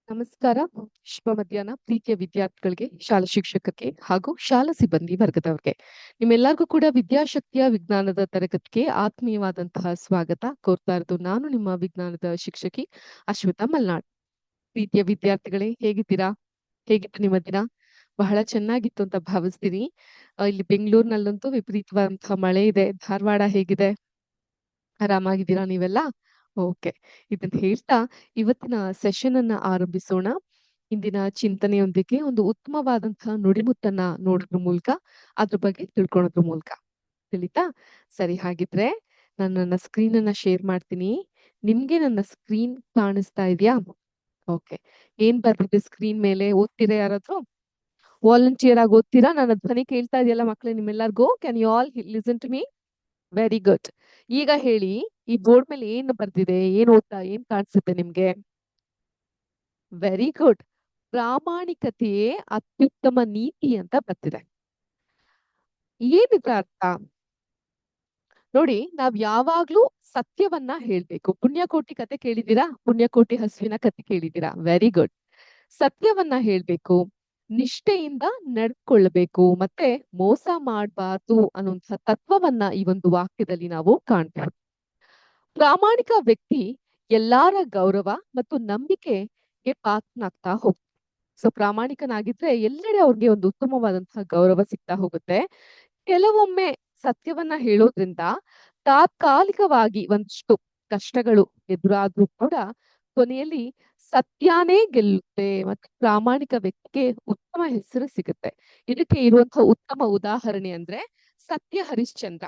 ನಮಸ್ಕಾರ. ಶುಭ ಮಧ್ಯಾಹ್ನ ಪ್ರೀತಿಯ ವಿದ್ಯಾರ್ಥಿಗಳಿಗೆ, ಶಾಲಾ ಶಿಕ್ಷಕರಿಗೆ ಹಾಗೂ ಶಾಲಾ ಸಿಬ್ಬಂದಿ ವರ್ಗದವರಿಗೆ. ನಿಮ್ಮೆಲ್ಲರಿಗೂ ಕೂಡ ವಿದ್ಯಾಶಕ್ತಿಯ ವಿಜ್ಞಾನದ ತರಗತಿಗೆ ಆತ್ಮೀಯವಾದಂತಹ ಸ್ವಾಗತ ಕೋರ್ತಾ ಇರೋದು ನಾನು ನಿಮ್ಮ ವಿಜ್ಞಾನದ ಶಿಕ್ಷಕಿ ಅಶ್ವಿತಾ ಮಲ್ನಾಡ್. ಪ್ರೀತಿಯ ವಿದ್ಯಾರ್ಥಿಗಳೇ, ಹೇಗಿದ್ದೀರಾ? ಹೇಗಿತ್ತು ನಿಮ್ಮ ದಿನ? ಬಹಳ ಚೆನ್ನಾಗಿತ್ತು ಅಂತ ಭಾವಿಸ್ತೀನಿ. ಇಲ್ಲಿ ಬೆಂಗಳೂರಿನಲ್ಲಂತೂ ವಿಪರೀತವಾದಂತಹ ಮಳೆ ಇದೆ. ಧಾರವಾಡ ಹೇಗಿದೆ? ಆರಾಮಾಗಿದ್ದೀರಾ ನೀವೆಲ್ಲ? ಓಕೆ. ಇದನ್ನ ಹೇಳ್ತಾ ಇವತ್ತಿನ ಸೆಷನ್ ಅನ್ನ ಆರಂಭಿಸೋಣ. ಇಂದಿನ ಚಿಂತನೆಯೊಂದಿಗೆ ಒಂದು ಉತ್ತಮವಾದಂತಹ ನುಡಿಮುತ್ತನ್ನ ನೋಡೋದ್ರ ಮೂಲಕ ಅದ್ರ ಬಗ್ಗೆ ತಿಳ್ಕೊಳೋದ್ರ ಮೂಲಕ ತಿಳಿತಾ? ಸರಿ, ಹಾಗಿದ್ರೆ ನಾನು ನನ್ನ ಸ್ಕ್ರೀನ್ ಅನ್ನ ಶೇರ್ ಮಾಡ್ತೀನಿ. ನಿಮ್ಗೆ ನನ್ನ ಸ್ಕ್ರೀನ್ ಕಾಣಿಸ್ತಾ ಇದೆಯಾ? ಓಕೆ. ಏನ್ ಬರ್ತಿದೆ ಸ್ಕ್ರೀನ್ ಮೇಲೆ? ಓದ್ತೀರಾ ಯಾರಾದ್ರೂ? ವಾಲಂಟಿಯರ್ ಆಗಿ ಓದ್ತೀರಾ? ನನ್ನ ಧ್ವನಿ ಕೇಳ್ತಾ ಇದೆಯಲ್ಲ ಮಕ್ಳೇ ನಿಮ್ಮೆಲ್ಲರಿಗೂ? Can you all listen to me? Very good. ಈಗ ಹೇಳಿ, ಈ ಬೋರ್ಡ್ ಮೇಲೆ ಏನು ಬರ್ದಿದೆ? ಏನ್ ಕಾಣಿಸುತ್ತೆ ನಿಮ್ಗೆ? Very good. ಪ್ರಾಮಾಣಿಕತೆಯೇ ಅತ್ಯುತ್ತಮ ನೀತಿ ಅಂತ ಬರ್ತಿದೆ. ಏನಿದ್ರ ಅರ್ಥ? ನೋಡಿ, ನಾವ್ ಯಾವಾಗ್ಲೂ ಸತ್ಯವನ್ನ ಹೇಳ್ಬೇಕು. ಪುಣ್ಯಕೋಟಿ ಕತೆ ಕೇಳಿದೀರಾ? ಪುಣ್ಯಕೋಟಿ ಹಸುವಿನ ಕತೆ ಕೇಳಿದೀರಾ? Very good. ಸತ್ಯವನ್ನ ಹೇಳ್ಬೇಕು, ನಿಷ್ಠೆಯಿಂದ ನಡ್ಕೊಳ್ಬೇಕು, ಮತ್ತೆ ಮೋಸ ಮಾಡಬಾರ್ದು ಅನ್ನುವಂಥ ತತ್ವವನ್ನ ಈ ಒಂದು ವಾಕ್ಯದಲ್ಲಿ ನಾವು ಕಾಣ್ತೀವಿ. ಪ್ರಾಮಾಣಿಕ ವ್ಯಕ್ತಿ ಎಲ್ಲಾರ ಗೌರವ ಮತ್ತು ನಂಬಿಕೆಗೆ ಪಾತ್ರನಾಗ್ತಾ ಹೋಗ್ತಾರೆ. ಸೊ ಪ್ರಾಮಾಣಿಕನಾಗಿದ್ರೆ ಎಲ್ಲೆಡೆ ಅವ್ರಿಗೆ ಒಂದು ಉತ್ತಮವಾದಂತಹ ಗೌರವ ಸಿಗ್ತಾ ಹೋಗುತ್ತೆ. ಕೆಲವೊಮ್ಮೆ ಸತ್ಯವನ್ನ ಹೇಳೋದ್ರಿಂದ ತಾತ್ಕಾಲಿಕವಾಗಿ ಒಂದಿಷ್ಟು ಕಷ್ಟಗಳು ಎದುರಾದ್ರೂ ಕೂಡ ಕೊನೆಯಲ್ಲಿ ಸತ್ಯನೇ ಗೆಲ್ಲುತ್ತೆ ಮತ್ತು ಪ್ರಾಮಾಣಿಕ ವ್ಯಕ್ತಿಗೆ ಉತ್ತಮ ಹೆಸರು ಸಿಗುತ್ತೆ. ಇದಕ್ಕೆ ಇರುವಂತಹ ಉತ್ತಮ ಉದಾಹರಣೆ ಅಂದ್ರೆ ಸತ್ಯ ಹರಿಶ್ಚಂದ್ರ.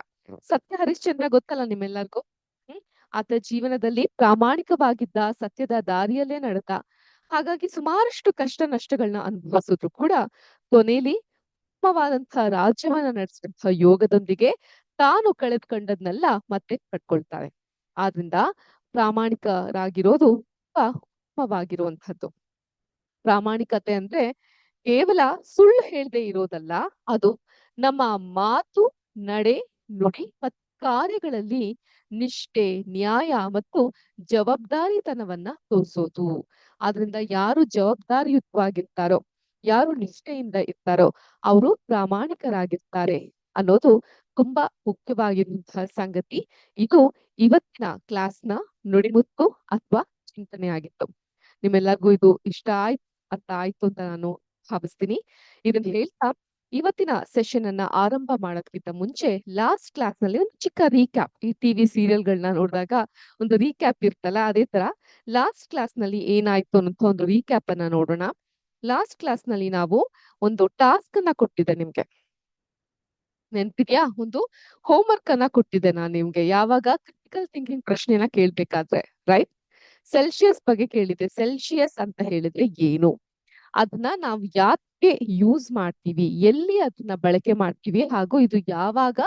ಸತ್ಯ ಹರಿಶ್ಚಂದ್ರ ಗೊತ್ತಲ್ಲ ನಿಮ್ಮೆಲ್ಲರಿಗೂ? ಆತ ಜೀವನದಲ್ಲಿ ಪ್ರಾಮಾಣಿಕವಾಗಿದ್ದ, ಸತ್ಯದ ದಾರಿಯಲ್ಲೇ ನಡೆದ. ಹಾಗಾಗಿ ಸುಮಾರಷ್ಟು ಕಷ್ಟ ನಷ್ಟಗಳನ್ನ ಅನುಭವಿಸಿದ್ರು ಕೂಡ ಕೊನೆಯಲ್ಲಿ ಉತ್ತಮವಾದಂತಹ ರಾಜ್ಯವನ್ನ ನಡೆಸಿದಂತಹ ಯೋಗದೊಂದಿಗೆ ತಾನು ಕಳೆದುಕೊಂಡದ್ನೆಲ್ಲ ಮತ್ತೆ ಪಡ್ಕೊಳ್ತಾರೆ. ಆದ್ರಿಂದ ಪ್ರಾಮಾಣಿಕರಾಗಿರೋದು ತುಂಬಾ ಉತ್ತಮವಾಗಿರುವಂತಹದ್ದು. ಪ್ರಾಮಾಣಿಕತೆ ಅಂದ್ರೆ ಕೇವಲ ಸುಳ್ಳು ಹೇಳದೆ ಇರೋದಲ್ಲ, ಅದು ನಮ್ಮ ಮಾತು, ನಡೆ, ನುಡಿ ಮತ್ತು ಕಾರ್ಯಗಳಲ್ಲಿ ನಿಷ್ಠೆ, ನ್ಯಾಯ ಮತ್ತು ಜವಾಬ್ದಾರಿತನವನ್ನ ತೋರಿಸೋದು. ಆದ್ರಿಂದ ಯಾರು ಜವಾಬ್ದಾರಿಯುತವಾಗಿರ್ತಾರೋ, ಯಾರು ನಿಷ್ಠೆಯಿಂದ ಇರ್ತಾರೋ ಅವರು ಪ್ರಾಮಾಣಿಕರಾಗಿರ್ತಾರೆ ಅನ್ನೋದು ತುಂಬಾ ಮುಖ್ಯವಾಗಿರುವಂತಹ ಸಂಗತಿ. ಇದು ಇವತ್ತಿನ ಕ್ಲಾಸ್ನ ನುಡಿಮುತ್ತು ಅಥವಾ ಚಿಂತನೆ ಆಗಿತ್ತು. ನಿಮ್ಮೆಲ್ಲರಿಗೂ ಇದು ಇಷ್ಟ ಆಯ್ತು, ಅರ್ಥ ಆಯ್ತು ಅಂತ ನಾನು ಭಾವಿಸ್ತೀನಿ. ಇದನ್ನ ಹೇಳ್ತಾ ಇವತ್ತಿನ ಸೆಷನ್ ಅನ್ನ ಆರಂಭ ಮಾಡೋದ್ಕಿಂತ ಮುಂಚೆ ಲಾಸ್ಟ್ ಕ್ಲಾಸ್ ನಲ್ಲಿ ಒಂದು ಚಿಕ್ಕ ರೀಕ್ಯಾಪ್, ಈ ಟಿವಿ ಸೀರಿಯಲ್ಗಳನ್ನ ನೋಡಿದಾಗ ಒಂದು ರೀಕ್ಯಾಪ್ ಇರ್ತಲ್ಲ, ಅದೇ ತರ ಲಾಸ್ಟ್ ಕ್ಲಾಸ್ ನಲ್ಲಿ ಏನಾಯ್ತು ಅನ್ನೋ ಒಂದು ರೀಕ್ಯಾಪ್ ಅನ್ನ ನೋಡೋಣ. ಲಾಸ್ಟ್ ಕ್ಲಾಸ್ ನಲ್ಲಿ ನಾವು ಒಂದು ಟಾಸ್ಕ್ ಅನ್ನ ಕೊಟ್ಟಿದ್ದೆ ನಿಮ್ಗೆ, ನೆನ್ಪಿದ್ಯಾ? ಒಂದು ಹೋಮ್ ವರ್ಕ್ ಅನ್ನ ಕೊಟ್ಟಿದ್ದೆ ನಾನು ನಿಮ್ಗೆ. ಯಾವಾಗ ಕ್ರಿಟಿಕಲ್ ಥಿಂಕಿಂಗ್ ಪ್ರಶ್ನೆನ ಕೇಳ್ಬೇಕಾದ್ರೆ, ರೈಟ್? ಸೆಲ್ಸಿಯಸ್ ಬಗ್ಗೆ ಕೇಳಿದೆ. ಸೆಲ್ಸಿಯಸ್ ಅಂತ ಹೇಳಿದ್ರೆ ಏನು? ಅದನ್ನ ನಾವು ಯಾಕೆ ಯೂಸ್ ಮಾಡ್ತೀವಿ, ಎಲ್ಲಿ ಅದನ್ನ ಬಳಕೆ ಮಾಡ್ತೀವಿ, ಹಾಗೂ ಇದು ಯಾವಾಗ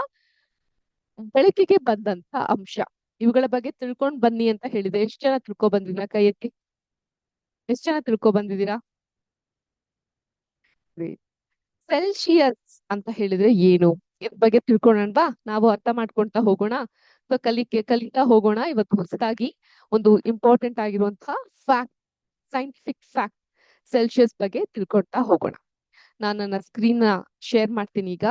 ಬಳಕೆಗೆ ಬಂದಂತ ಅಂಶ, ಇವುಗಳ ಬಗ್ಗೆ ತಿಳ್ಕೊಂಡ್ ಬನ್ನಿ ಅಂತ ಹೇಳಿದೆ. ಎಷ್ಟ್ ಜನ ತಿಳ್ಕೊ ಬಂದಿದ್ದೀರಾ? ಕೈ ಎತ್ತಿ. ಎಷ್ಟ್ ಜನ ತಿಳ್ಕೊ ಬಂದಿದ್ದೀರಾ? ಸೆಲ್ಸಿಯಸ್ ಅಂತ ಹೇಳಿದ್ರೆ ಏನು? ಇದ್ರ ಬಗ್ಗೆ ತಿಳ್ಕೊಳ್ಳೋಣವಾ? ನಾವು ಅರ್ಥ ಮಾಡ್ಕೊಂತಾ ಹೋಗೋಣ, ಕಲಿತಾ ಹೋಗೋಣ. ಇವತ್ತು ಹೊಸದಾಗಿ ಒಂದು ಇಂಪಾರ್ಟೆಂಟ್ ಆಗಿರುವಂತಹ ಫ್ಯಾಕ್ಟ್, ಸೈಂಟಿಫಿಕ್ ಫ್ಯಾಕ್ಟ್ ಸೆಲ್ಸಿಯಸ್ ಬಗ್ಗೆ ತಿಳ್ಕೊಳ್ತಾ ಹೋಗೋಣ. ನಾನು ನನ್ನ ಸ್ಕ್ರೀನ್ ಶೇರ್ ಮಾಡ್ತೀನಿ ಈಗ.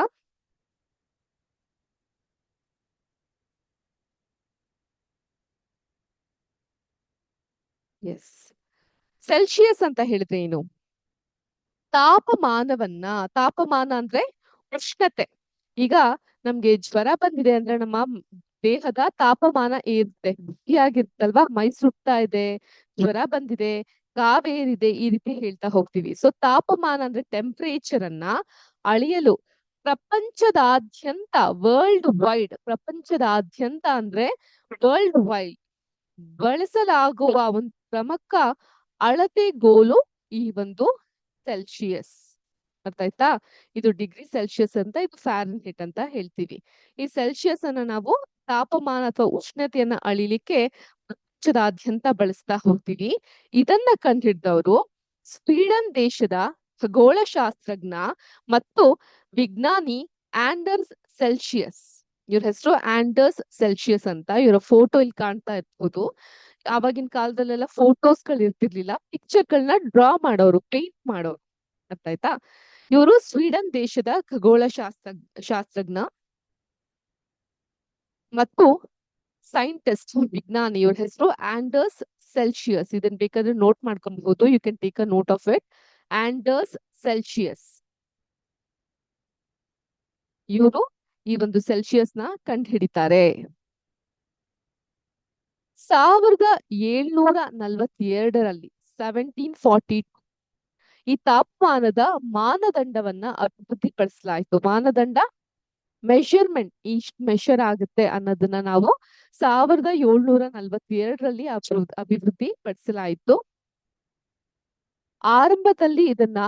ಎಸ್, ಸೆಲ್ಸಿಯಸ್ ಅಂತ ಹೇಳಿದ್ರೆ ಏನು? ತಾಪಮಾನ ಅಂದ್ರೆ ಉಷ್ಣತೆ. ಈಗ ನಮ್ಗೆ ಜ್ವರ ಬಂದಿದೆ ಅಂದ್ರೆ ನಮ್ಮ ದೇಹದ ತಾಪಮಾನ ಏರುತ್ತೆ, ಬಿಸಿಯಾಗಿರುತ್ತಲ್ವಾ, ಮೈ ಸುಡ್ತಾ ಇದೆ, ಜ್ವರ ಬಂದಿದೆ, ಕಾವೇರಿದೆ, ಈ ರೀತಿ ಹೇಳ್ತಾ ಹೋಗ್ತೀವಿ. ಸೊ ತಾಪಮಾನ ಅಂದ್ರೆ ಟೆಂಪರೇಚರ್ ಅನ್ನ ಅಳೆಯಲು ಪ್ರಪಂಚದಾದ್ಯಂತ, ಪ್ರಪಂಚದಾದ್ಯಂತ ಅಂದ್ರೆ ವರ್ಲ್ಡ್ ವೈಡ್ ಬಳಸಲಾಗುವ ಒಂದು ಪ್ರಮುಖ ಅಳತೆಗೋಲು ಈ ಒಂದು ಸೆಲ್ಸಿಯಸ್. ಅರ್ಥ ಆಯ್ತಾ? ಇದು ಡಿಗ್ರಿ ಸೆಲ್ಸಿಯಸ್ ಅಂತ, ಇದು ಫ್ಯಾರನ್ಹೀಟ್ ಅಂತ ಹೇಳ್ತೀವಿ. ಈ ಸೆಲ್ಸಿಯಸ್ ಅನ್ನ ನಾವು ತಾಪಮಾನ ಅಥವಾ ಉಷ್ಣತೆಯನ್ನ ಅಳಿಲಿಕ್ಕೆ ಪ್ರಪಂಚದಾದ್ಯಂತ ಬಳಸ್ತಾ ಹೋಗ್ತೀವಿ. ಇದನ್ನ ಕಂಡುಹಿಡಿದವರು ಸ್ವೀಡನ್ ದೇಶದ ಖಗೋಳಶಾಸ್ತ್ರಜ್ಞ ಮತ್ತು ವಿಜ್ಞಾನಿ ಆಂಡರ್ಸ್ ಸೆಲ್ಸಿಯಸ್. ಇವ್ರ ಹೆಸರು ಆಂಡರ್ಸ್ ಸೆಲ್ಸಿಯಸ್ ಅಂತ. ಇವರ ಫೋಟೋ ಇಲ್ಲಿ ಕಾಣ್ತಾ ಇರ್ಬೋದು. ಆವಾಗಿನ ಕಾಲದಲ್ಲೆಲ್ಲ ಫೋಟೋಸ್ಗಳು ಇರ್ತಿರ್ಲಿಲ್ಲ, ಪಿಕ್ಚರ್ಗಳನ್ನ ಡ್ರಾ ಮಾಡೋರು, ಪೇಂಟ್ ಮಾಡೋರು. ಅರ್ಥ ಆಯ್ತಾ? ಇವರು ಸ್ವೀಡನ್ ದೇಶದ ಖಗೋಳ ಶಾಸ್ತ್ರಜ್ಞ ಮತ್ತು ಸೈಂಟಿಸ್ಟ್, ವಿಜ್ಞಾನಿ. ಇವ್ರ ಹೆಸರು ಆಂಡರ್ಸ್ ಸೆಲ್ಸಿಯಸ್. ಇದನ್ನ ಬೇಕಾದ್ರೆ ನೋಟ್ ಮಾಡ್ಕೊಬಹುದು, you can take a note of it. Anders Celsius. ಇವರು ಈ ಒಂದು ಸೆಲ್ಸಿಯಸ್ ನ ಕಂಡು ಹಿಡಿತಾರೆ. 1742ರಲ್ಲಿ 1742 ಈ ತಾಪಮಾನದ ಮಾನದಂಡವನ್ನ ಅಭಿವೃದ್ಧಿಪಡಿಸಲಾಯಿತು. ಮಾನದಂಡ, ಮೆಷರ್ಮೆಂಟ್, ಇಷ್ಟು ಮೆಷರ್ ಆಗುತ್ತೆ ಅನ್ನೋದನ್ನ ನಾವು 1742ರಲ್ಲಿ ಅಭಿವೃದ್ಧಿ ಪಡಿಸಲಾಯಿತು. ಆರಂಭದಲ್ಲಿ ಇದನ್ನ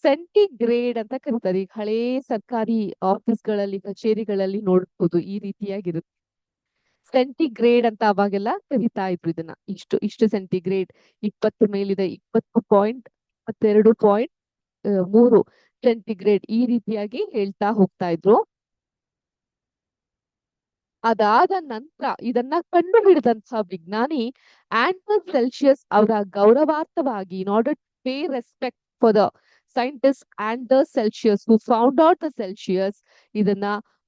ಸೆಂಟಿಗ್ರೇಡ್ ಅಂತ ಕರೀತಾರೆ. ಈಗ ಹಳೇ ಸರ್ಕಾರಿ ಆಫೀಸ್ಗಳಲ್ಲಿ, ಕಚೇರಿಗಳಲ್ಲಿ ನೋಡ್ಬೋದು ಈ ರೀತಿಯಾಗಿರುತ್ತೆ. ಸೆಂಟಿಗ್ರೇಡ್ ಅಂತ ಅವಾಗೆಲ್ಲ ಕರಿತಾ ಇದ್ರು ಇದನ್ನ. ಇಷ್ಟು ಸೆಂಟಿಗ್ರೇಡ್, 20 ಮೇಲಿದೆ, 22.3 ಸೆಂಟಿಗ್ರೇಡ್, ಈ ರೀತಿಯಾಗಿ ಹೇಳ್ತಾ ಹೋಗ್ತಾ ಇದ್ರು. ಅದಾದ ನಂತರ ಇದನ್ನ ಕಂಡು ಹಿಡಿದಂತಹ ವಿಜ್ಞಾನಿ ಆಂಡರ್ಸ್ ಸೆಲ್ಸಿಯಸ್ ಅವರ ಗೌರವಾರ್ಥವಾಗಿ, in order to pay respect for the scientist Anders Celsius who found out the Celsius, ಇದನ್ನ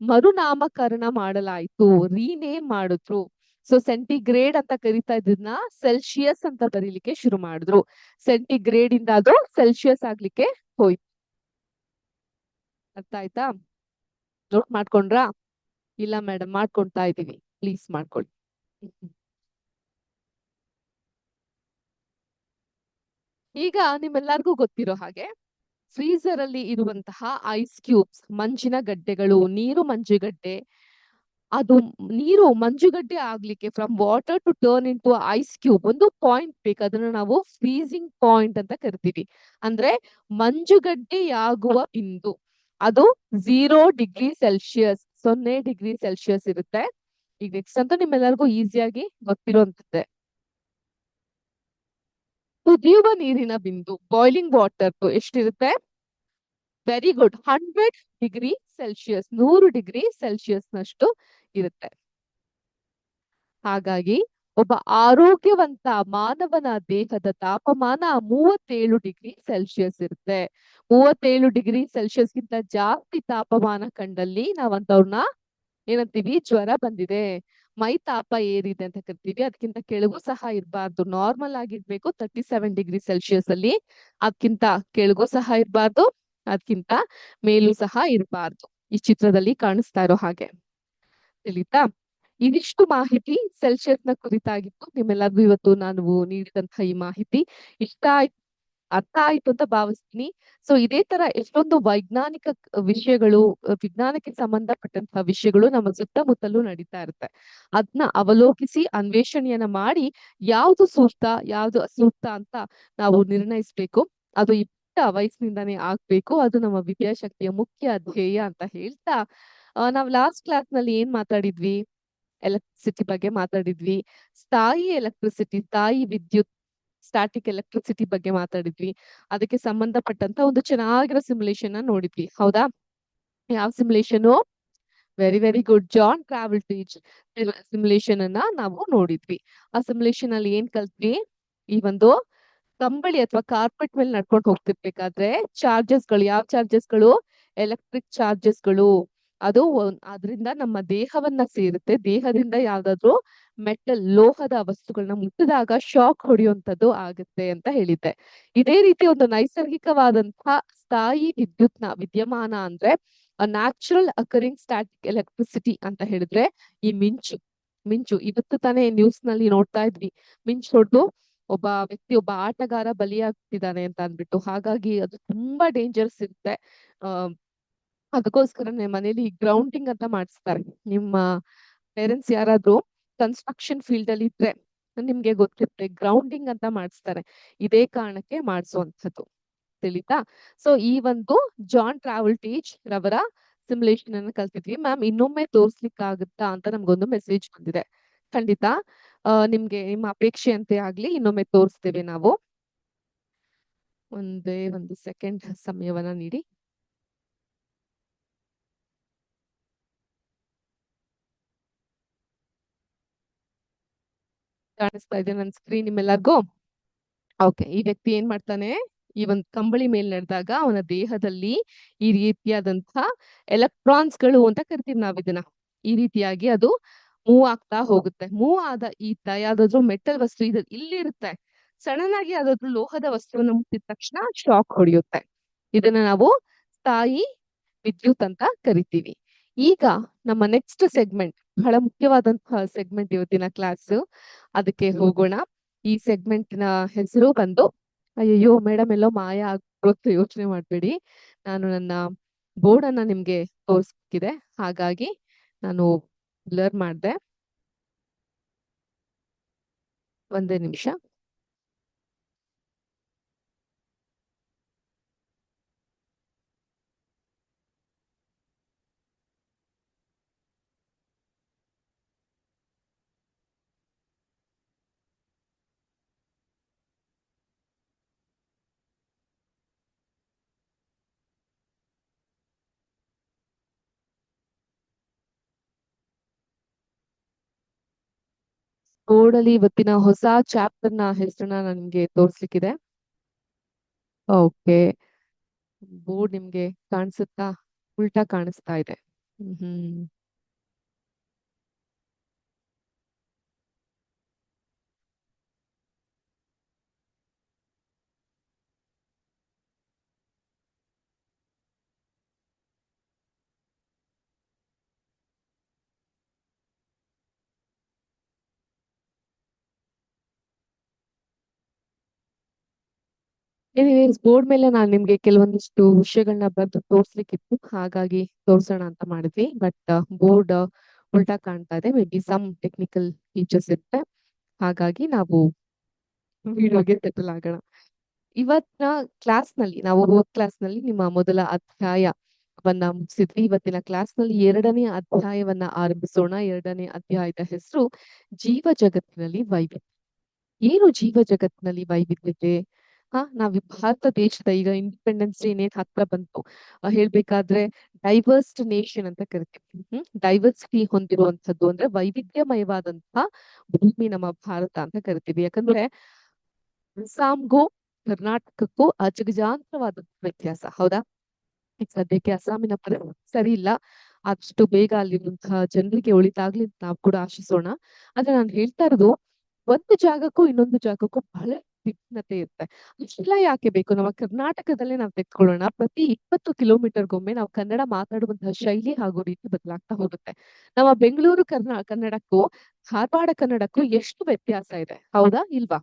ಮರುನಾಮಕರಣ ಮಾಡಲಾಯಿತು, ರೀನೇಮ್ ಮಾಡಿದ್ರು. ಸೊ ಸೆಂಟಿಗ್ರೇಡ್ ಅಂತ ಕರಿತಾ ಇದ್ದನ್ನ ಸೆಲ್ಸಿಯಸ್ ಅಂತ ಬರೀಲಿಕ್ಕೆ ಶುರು ಮಾಡಿದ್ರು. ಸೆಂಟಿಗ್ರೇಡ್ ಇಂದ ಅದು ಸೆಲ್ಸಿಯಸ್ ಆಗ್ಲಿಕ್ಕೆ ಹೋಯ್ತು. ಅರ್ಥ ಆಯ್ತಾ? ನೋಟ್ ಮಾಡ್ಕೊಂಡ್ರಾ? ಇಲ್ಲ ಮೇಡಮ್, ಮಾಡ್ಕೊಳ್ತಾ ಇದೀವಿ, ಪ್ಲೀಸ್ ಮಾಡ್ಕೊಳ್ಳಿ. ಈಗ ನಿಮ್ಮೆಲ್ಲರಿಗೂ ಗೊತ್ತಿರೋ ಹಾಗೆ ಫ್ರೀಸರ್ ಅಲ್ಲಿ ಇರುವಂತಹ ಐಸ್ ಕ್ಯೂಬ್ಸ್, ಮಂಜಿನ ಗಡ್ಡೆಗಳು, ನೀರು ಮಂಜುಗಡ್ಡೆ, ಅದು ನೀರು ಮಂಜುಗಡ್ಡೆ ಆಗ್ಲಿಕ್ಕೆ from water to turn into ice cube ಒಂದು ಪಾಯಿಂಟ್ ಬೇಕು. ಅದನ್ನ ನಾವು ಫ್ರೀಸಿಂಗ್ ಪಾಯಿಂಟ್ ಅಂತ ಕರಿತೀವಿ. ಅಂದ್ರೆ ಮಂಜುಗಡ್ಡೆಯಾಗುವ ಬಿಂದು ಅದು 0 ಡಿಗ್ರಿ ಸೆಲ್ಸಿಯಸ್, 0 ಡಿಗ್ರಿ ಸೆಲ್ಸಿಯಸ್ ಇರುತ್ತೆ. ಈಗ ನೆಕ್ಸ್ಟ್ ಅಂತೂ ನಿಮ್ಮೆಲ್ಲರಿಗೂ ಈಸಿಯಾಗಿ ಗೊತ್ತಿರುವಂತದ್ದೆ. ಕುದಿಯುವ ನೀರಿನ ಬಿಂದು, ಬಾಯ್ಲಿಂಗ್ ವಾಟರ್ ಎಷ್ಟಿರುತ್ತೆ? Very good, 100 degree Celsius, 100 degree Celsius ನಷ್ಟು ಇರುತ್ತೆ. ಹಾಗಾಗಿ ಒಬ್ಬ ಆರೋಗ್ಯವಂತ ಮಾನವನ ದೇಹದ ತಾಪಮಾನ 37 ಡಿಗ್ರಿ ಸೆಲ್ಸಿಯಸ್ ಇರುತ್ತೆ. 37 ಡಿಗ್ರಿ ಸೆಲ್ಸಿಯಸ್ಗಿಂತ ಜಾಸ್ತಿ ತಾಪಮಾನ ಕಂಡಲ್ಲಿ ನಾವಂತವ್ರನ್ನ ಏನಂತೀವಿ? ಜ್ವರ ಬಂದಿದೆ, ಮೈ ತಾಪ ಏರಿದೆ ಅಂತ ಕರಿತೀವಿ. ಅದಕ್ಕಿಂತ ಕೆಳಗೂ ಸಹ ಇರಬಾರ್ದು, ನಾರ್ಮಲ್ ಆಗಿರ್ಬೇಕು 37 ಡಿಗ್ರಿ ಸೆಲ್ಸಿಯಸ್ ಅಲ್ಲಿ. ಅದಕ್ಕಿಂತ ಕೆಳಗೂ ಸಹ ಇರಬಾರ್ದು, ಅದಕ್ಕಿಂತ ಮೇಲೂ ಸಹ ಇರಬಾರ್ದು. ಈ ಚಿತ್ರದಲ್ಲಿ ಕಾಣಿಸ್ತಾ ಇರೋ ಹಾಗೆ. ತಿಳಿತಾ? ಇದಿಷ್ಟು ಮಾಹಿತಿ ಸೆಲ್ಸಿಯಸ್ ನ ಕುರಿತಾಗಿತ್ತು. ನಿಮ್ಮೆಲ್ಲರಿಗೂ ಇವತ್ತು ನಾನು ನೀಡಿದಂತಹ ಈ ಮಾಹಿತಿ ಇಷ್ಟ ಆಯ್ತು, ಅರ್ಥ ಆಯ್ತು ಅಂತ ಭಾವಿಸ್ತೀನಿ. ಸೊ ಇದೇ ತರ ಎಷ್ಟೊಂದು ವೈಜ್ಞಾನಿಕ ವಿಷಯಗಳು, ವಿಜ್ಞಾನಕ್ಕೆ ಸಂಬಂಧಪಟ್ಟಂತಹ ವಿಷಯಗಳು ನಮ್ಮ ಸುತ್ತಮುತ್ತಲೂ ನಡೀತಾ ಇರುತ್ತೆ. ಅದನ್ನ ಅವಲೋಕಿಸಿ ಅನ್ವೇಷಣೆಯನ್ನ ಮಾಡಿ ಯಾವ್ದು ಸೂಕ್ತ, ಯಾವ್ದು ಅಸೂಕ್ತ ಅಂತ ನಾವು ನಿರ್ಣಯಿಸ್ಬೇಕು. ಅದು ಈ ಪುಟ್ಟ ವಯಸ್ಸಿನಿಂದಾನೇ ಆಗ್ಬೇಕು. ಅದು ನಮ್ಮ ವಿದ್ಯಾಶಕ್ತಿಯ ಮುಖ್ಯ ಧ್ಯೇಯ ಅಂತ ಹೇಳ್ತಾ, ನಾವು ಲಾಸ್ಟ್ ಕ್ಲಾಸ್ ನಲ್ಲಿ ಏನ್ ಮಾತಾಡಿದ್ವಿ? ಎಲೆಕ್ಟ್ರಿಸಿಟಿ ಬಗ್ಗೆ ಮಾತಾಡಿದ್ವಿ. ಸ್ಥಾಯಿ ಎಲೆಕ್ಟ್ರಿಸಿಟಿ, ಸ್ಥಾಯಿ ವಿದ್ಯುತ್, ಸ್ಟಾಟಿಕ್ ಎಲೆಕ್ಟ್ರಿಸಿಟಿ ಬಗ್ಗೆ ಮಾತಾಡಿದ್ವಿ. ಅದಕ್ಕೆ ಸಂಬಂಧಪಟ್ಟಂತ ಒಂದು ಚೆನ್ನಾಗಿರೋ ಸಿಮ್ಯುಲೇಷನ್ ನೋಡಿದ್ವಿ, ಹೌದಾ? ಯಾವ simulation? Very very good, John Travoltage simulation ಅನ್ನ ನಾವು ನೋಡಿದ್ವಿ. ಆ ಸಿಮ್ಯುಲೇಷನ್ ಅಲ್ಲಿ ಏನ್ ಕಲ್ತ್ವಿ? ಈ ಒಂದು ಕಂಬಳಿ ಅಥವಾ ಕಾರ್ಪೆಟ್ ಮೇಲೆ ನಡ್ಕೊಂಡು ಹೋಗ್ತಿರ್ಬೇಕಾದ್ರೆ ಚಾರ್ಜಸ್ಗಳು, ಯಾವ ಚಾರ್ಜಸ್ಗಳು? ಎಲೆಕ್ಟ್ರಿಕ್ ಚಾರ್ಜಸ್ಗಳು. ಅದು ಅದರಿಂದ ನಮ್ಮ ದೇಹವನ್ನ ಸೇರುತ್ತೆ. ದೇಹದಿಂದ ಯಾವ್ದಾದ್ರು ಮೆಟಲ್, ಲೋಹದ ವಸ್ತುಗಳನ್ನ ಮುಟ್ಟಿದಾಗ ಶಾಕ್ ಹೊಡೆಯುವಂತದ್ದು ಆಗುತ್ತೆ ಅಂತ ಹೇಳಿದ್ದೆ. ಇದೇ ರೀತಿ ಒಂದು ನೈಸರ್ಗಿಕವಾದಂತಹ ಸ್ಥಾಯಿ ವಿದ್ಯುತ್ನ ವಿದ್ಯಮಾನ ಅಂದ್ರೆ ನ್ಯಾಚುರಲ್ ಅಕರಿಂಗ್ ಸ್ಟಾಟಿಕ್ ಎಲೆಕ್ಟ್ರಿಸಿಟಿ ಅಂತ ಹೇಳಿದ್ರೆ ಈ ಮಿಂಚು ಇವತ್ತು ತಾನೇ ನ್ಯೂಸ್ ನಲ್ಲಿ ನೋಡ್ತಾ ಇದ್ವಿ, ಮಿಂಚು ಹೊಡೆದು ಒಬ್ಬ ವ್ಯಕ್ತಿ, ಒಬ್ಬ ಆಟಗಾರ ಬಲಿಯಾಗ್ತಿದ್ದಾನೆ ಅಂತ ಅಂದ್ಬಿಟ್ಟು. ಹಾಗಾಗಿ ಅದು ತುಂಬಾ ಡೇಂಜರ್ಸ್ ಇರುತ್ತೆ. ಅದಕ್ಕೋಸ್ಕರನೇ ಮನೇಲಿ ಗ್ರೌಂಡಿಂಗ್ ಅಂತ ಮಾಡಿಸ್ತಾರೆ. ನಿಮ್ಮ ಪೇರೆಂಟ್ಸ್ ಯಾರಾದ್ರೂ ಕನ್ಸ್ಟ್ರಕ್ಷನ್ ಫೀಲ್ಡ್ ಅಲ್ಲಿ ಇದ್ರೆ ನಿಮ್ಗೆ ಗೊತ್ತಿರುತ್ತೆ, ಗ್ರೌಂಡಿಂಗ್ ಅಂತ ಮಾಡಿಸ್ತಾರೆ. ಇದೇ ಕಾರಣಕ್ಕೆ ಮಾಡಿಸುವಂಥದ್ದು. ತಿಳಿತಾ? ಸೊ ಈ ಒಂದು ಜಾನ್ ಟ್ರಾವಲ್ಟೇಜ್ ರವರ ಸಿಮ್ಯುಲೇಷನ್ ಅನ್ನು ಕಲ್ತಿದ್ವಿ. ಮ್ಯಾಮ್ ಇನ್ನೊಮ್ಮೆ ತೋರ್ಸ್ಲಿಕ್ಕೆ ಆಗುತ್ತಾ ಅಂತ ನಮ್ಗೊಂದು ಮೆಸೇಜ್ ಬಂದಿದೆ. ಖಂಡಿತ ನಿಮ್ಗೆ ನಿಮ್ಮ ಅಪೇಕ್ಷೆಯಂತೆ ಆಗ್ಲಿ ಇನ್ನೊಮ್ಮೆ ತೋರಿಸ್ತೇವೆ ನಾವು. ಒಂದೇ ಒಂದು ಸೆಕೆಂಡ್ ಸಮಯವನ್ನ ನೀಡಿ. ಕಾಣಿಸ್ತಾ ಇದೆ ನನ್ನ ಸ್ಕ್ರೀನ್ ನಿಮ್ಮೆಲ್ಲರಿಗೂ? ಓಕೆ, ಈ ವ್ಯಕ್ತಿ ಏನ್ ಮಾಡ್ತಾನೆ, ಈ ಒಂದು ಕಂಬಳಿ ಮೇಲೆ ನಡೆದಾಗ ಅವನ ದೇಹದಲ್ಲಿ ಈ ರೀತಿಯಾದಂತಹ ಎಲೆಕ್ಟ್ರಾನ್ಸ್ಗಳು ಅಂತ ಕರಿತೀವಿ ನಾವ್ ಇದನ್ನ. ಈ ರೀತಿಯಾಗಿ ಅದು ಮೂವ್ ಆಗ್ತಾ ಹೋಗುತ್ತೆ. ಮೂವ್ ಆದ ಯಾವ್ದಾದ್ರು ಮೆಟಲ್ ವಸ್ತು ಇಲ್ಲಿರುತ್ತೆ, ಸಡನ್ ಆಗಿ ಯಾವ್ದಾದ್ರು ಲೋಹದ ವಸ್ತುವನ್ನು ಮುಟ್ಟಿದ ತಕ್ಷಣ ಶಾಕ್ ಹೊಡೆಯುತ್ತೆ. ಇದನ್ನ ನಾವು ಸ್ಥಾಯಿ ವಿದ್ಯುತ್ ಅಂತ ಕರಿತೀವಿ. ಈಗ ನಮ್ಮ ನೆಕ್ಸ್ಟ್ ಸೆಗ್ಮೆಂಟ್, ಬಹಳ ಮುಖ್ಯವಾದಂತಹ ಸೆಗ್ಮೆಂಟ್ ಇವತ್ತಿನ ಕ್ಲಾಸ್, ಅದಕ್ಕೆ ಹೋಗೋಣ. ಈ ಸೆಗ್ಮೆಂಟ್ ನ ಹೆಸರು ಬಂದು, ಅಯ್ಯೋ ಮೇಡಮ್ ಎಲ್ಲೋ ಮಾಯ ಆಗ್ಬಿಟ್ಟು ಯೋಚನೆ ಮಾಡ್ಬೇಡಿ, ನಾನು ನನ್ನ ಬೋರ್ಡ್ ಅನ್ನ ನಿಮ್ಗೆ ತೋರಿಸ್ಬೇಕಿದೆ, ಹಾಗಾಗಿ ನಾನು ಬ್ಲರ್ ಮಾಡಿದೆ. ಒಂದೇ ನಿಮಿಷ. ಬೋರ್ಡ್ ಅಲ್ಲಿ ಇವತ್ತಿನ ಹೊಸ ಚಾಪ್ಟರ್ ನ ಹೆಸರನ್ನ ನನ್ಗೆ ತೋರ್ಸ್ಲಿಕ್ಕಿದೆ. ಓಕೆ, ಬೋರ್ಡ್ ನಿಮ್ಗೆ ಕಾಣಿಸುತ್ತಾ? ಉಲ್ಟಾ ಕಾಣಿಸ್ತಾ ಇದೆ. ಹ್ಮ್ ಎನಿವೇಸ್, ಬೋರ್ಡ್ ಮೇಲೆ ನಾನು ನಿಮ್ಗೆ ಕೆಲವೊಂದಿಷ್ಟು ವಿಷಯಗಳನ್ನ ಬರೆದು ತೋರ್ಸ್ಲಿಕ್ಕಿತ್ತು, ಹಾಗಾಗಿ ತೋರ್ಸೋಣ ಅಂತ ಮಾಡಿದ್ವಿ. ಬಟ್ ಬೋರ್ಡ್ ಉಲ್ಟಾ ಕಾಣ್ತಾ ಇದೆ. Maybe some technical features ಇರುತ್ತೆ, ಹಾಗಾಗಿ ನಾವು ವಿಡಿಯೋಗೆ ಸೆಟಲ್ ಆಗೋಣ. ಇವತ್ತಿನ ಕ್ಲಾಸ್ ನಲ್ಲಿ, ನಾವು ಹೋದ್ ಕ್ಲಾಸ್ ನಲ್ಲಿ ನಿಮ್ಮ ಮೊದಲ ಅಧ್ಯಾಯವನ್ನ ಮುಗಿಸಿದ್ವಿ. ಇವತ್ತಿನ ಕ್ಲಾಸ್ ನಲ್ಲಿ 2ನೇ ಅಧ್ಯಾಯವನ್ನ ಆರಂಭಿಸೋಣ. 2ನೇ ಅಧ್ಯಾಯದ ಹೆಸರು ಜೀವ ಜಗತ್ತಿನಲ್ಲಿ ವೈವಿಧ್ಯ. ಏನು ಜೀವ ಜಗತ್ತಿನಲ್ಲಿ ವೈವಿಧ್ಯತೆ? ನಾವ್ ಈ ಭಾರತ ದೇಶದ, ಈಗ ಇಂಡಿಪೆಂಡೆನ್ಸ್ ಡೇ ಏನ್ ಹತ್ರ ಬಂತು, ಹೇಳ್ಬೇಕಾದ್ರೆ ಡೈವರ್ಸ್ ನೇಷನ್ ಅಂತ ಕರಿತೀವಿ. ಡೈವರ್ಸಿಟಿ ಹೊಂದಿರುವಂತದ್ದು, ಅಂದ್ರೆ ವೈವಿಧ್ಯಮಯವಾದಂತಹ ಭೂಮಿ ನಮ್ಮ ಭಾರತ ಅಂತ ಕರಿತೀವಿ. ಯಾಕಂದ್ರೆ ಅಸ್ಸಾಂಗೂ ಕರ್ನಾಟಕಕ್ಕೂ ಅಜಗಜಾಂತರವಾದ ವ್ಯತ್ಯಾಸ, ಹೌದಾ? ಈಗ ಸದ್ಯಕ್ಕೆ ಅಸ್ಸಾಮಿನ ಸರಿ ಇಲ್ಲ, ಆದಷ್ಟು ಬೇಗ ಅಲ್ಲಿರುವಂತಹ ಜನರಿಗೆ ಒಳಿತಾಗ್ಲಿ ಅಂತ ನಾವು ಕೂಡ ಆಶಿಸೋಣ. ಆದ್ರೆ ನಾನು ಹೇಳ್ತಾ ಇರೋದು, ಒಂದು ಜಾಗಕ್ಕೂ ಇನ್ನೊಂದು ಜಾಗಕ್ಕೂ ಬಹಳ ವಿಭಿನ್ನತೆ ಇರುತ್ತೆ. ಇಷ್ಟೆಲ್ಲ ಯಾಕೆ ಬೇಕು? ನಮ್ಮ ಕರ್ನಾಟಕದಲ್ಲೇ ನಾವು ತೆಗೆದುಕೊಳ್ಳೋಣ, ಪ್ರತಿ 20 ಕಿಲೋಮೀಟರ್ಗೊಮ್ಮೆ ನಾವು ಕನ್ನಡ ಮಾತಾಡುವಂತಹ ಶೈಲಿ ಹಾಗೂ ರೀತಿ ಬದಲಾಗ್ತಾ ಹೋಗುತ್ತೆ. ನಮ್ಮ ಬೆಂಗಳೂರು ಕನ್ನಡಕ್ಕೂ ಧಾರವಾಡ ಕನ್ನಡಕ್ಕೂ ಎಷ್ಟು ವ್ಯತ್ಯಾಸ ಇದೆ, ಹೌದಾ ಇಲ್ವಾ?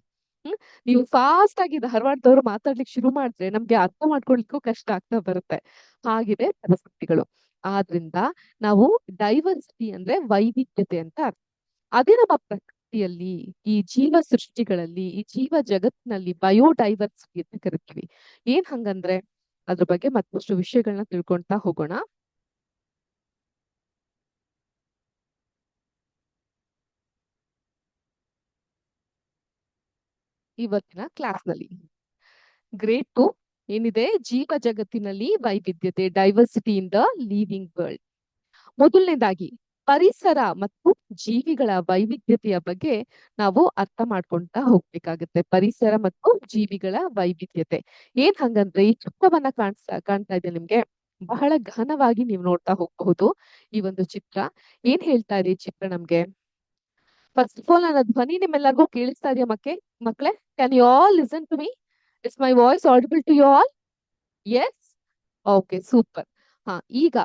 ನೀವು ಫಾಸ್ಟ್ ಆಗಿ ಧಾರವಾಡದವ್ರು ಮಾತಾಡ್ಲಿಕ್ಕೆ ಶುರು ಮಾಡಿದ್ರೆ ನಮ್ಗೆ ಅರ್ಥ ಮಾಡ್ಕೊಳ್ಲಿಕ್ಕೂ ಕಷ್ಟ ಆಗ್ತಾ ಬರುತ್ತೆ. ಹಾಗಿದೆ ಪರಿಸ್ಥಿತಿಗಳು. ಆದ್ರಿಂದ ನಾವು ಡೈವರ್ಸಿಟಿ ಅಂದ್ರೆ ವೈವಿಧ್ಯತೆ ಅಂತ ಅರ್ಥ. ಅದೇ ನಮ್ಮ ಪ್ರಕೃತಿಯಲ್ಲಿ, ಈ ಜೀವ ಸೃಷ್ಟಿಗಳಲ್ಲಿ, ಈ ಜೀವ ಜಗತ್ತಿನಲ್ಲಿ ಬಯೋಡೈವರ್ಸಿಟಿ ಅಂತ ಕರಿತೀವಿ. ಏನ್ ಹಂಗಂದ್ರೆ ಅದ್ರ ಬಗ್ಗೆ ಮತ್ತಷ್ಟು ವಿಷಯಗಳನ್ನ ತಿಳ್ಕೊಂತಾ ಹೋಗೋಣ. ಇವತ್ತಿನ ಕ್ಲಾಸ್ ನಲ್ಲಿ ಗ್ರೇಡ್ 2 ಏನಿದೆ, ಜೀವ ಜಗತ್ತಿನಲ್ಲಿ ವೈವಿಧ್ಯತೆ, diversity in the living world. ಮೊದಲನೇದಾಗಿ ಪರಿಸರ ಮತ್ತು ಜೀವಿಗಳ ವೈವಿಧ್ಯತೆಯ ಬಗ್ಗೆ ನಾವು ಅರ್ಥ ಮಾಡ್ಕೊಂತಾ ಹೋಗ್ಬೇಕಾಗತ್ತೆ. ಪರಿಸರ ಮತ್ತು ಜೀವಿಗಳ ವೈವಿಧ್ಯತೆ ಏನ್ ಹಂಗಂದ್ರೆ, ಈ ಚಿತ್ರವನ್ನ ಕಾಣ್ತಾ ಇದೆ ನಿಮ್ಗೆ, ಬಹಳ ಘನವಾಗಿ ನೀವು ನೋಡ್ತಾ ಹೋಗಬಹುದು. ಈ ಒಂದು ಚಿತ್ರ ಏನ್ ಹೇಳ್ತಾ ಇದೆ? ಈ ಚಿತ್ರ ನಮ್ಗೆ ಫಸ್ಟ್ ಆಫ್ ಆಲ್ ನನ್ನ ಧ್ವನಿ ನಿಮ್ಮೆಲ್ಲರಿಗೂ ಕೇಳಿಸ್ತಾ ಇದೆಯಾ ಮಕ್ಳೇ? Can you all listen to me? Is my voice audible to you all? Yes, okay, super. ಈಗ